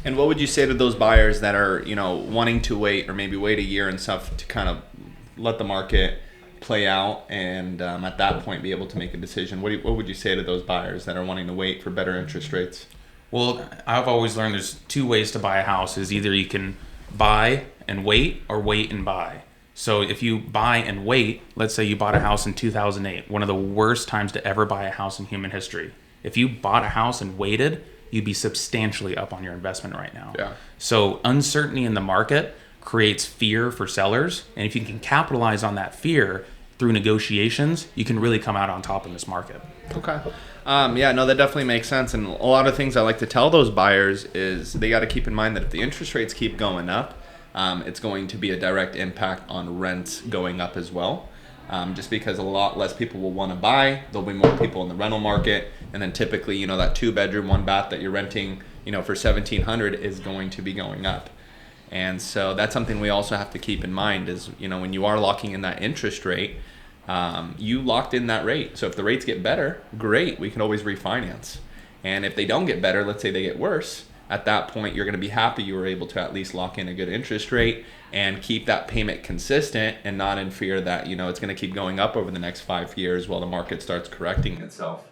And what would you say to those buyers that are, wanting to wait or maybe wait a year and stuff to kind of let the market play out and at that point be able to make a decision? What would you say to those buyers that are wanting to wait for better interest rates? Well, I've always learned there's two ways to buy a house. Is either you can buy and wait or wait and buy. So if you buy and wait, let's say you bought a house in 2008, one of the worst times to ever buy a house in human history. If you bought a house and waited, you'd be substantially up on your investment right now. Yeah. So uncertainty in the market creates fear for sellers. And if you can capitalize on that fear through negotiations, you can really come out on top in this market. Okay. Yeah, no, that definitely makes sense. And a lot of things I like to tell those buyers is they got to keep in mind that if the interest rates keep going up, it's going to be a direct impact on rents going up as well. Just because a lot less people will want to buy, there'll be more people in the rental market, and then typically, that 2-bedroom, 1-bath that you're renting, for $1,700 is going to be going up. And so that's something we also have to keep in mind is, when you are locking in that interest rate, you locked in that rate. So if the rates get better, great, we can always refinance. And if they don't get better, let's say they get worse, at that point, you're going to be happy you were able to at least lock in a good interest rate and keep that payment consistent and not in fear that, it's going to keep going up over the next 5 years while the market starts correcting itself.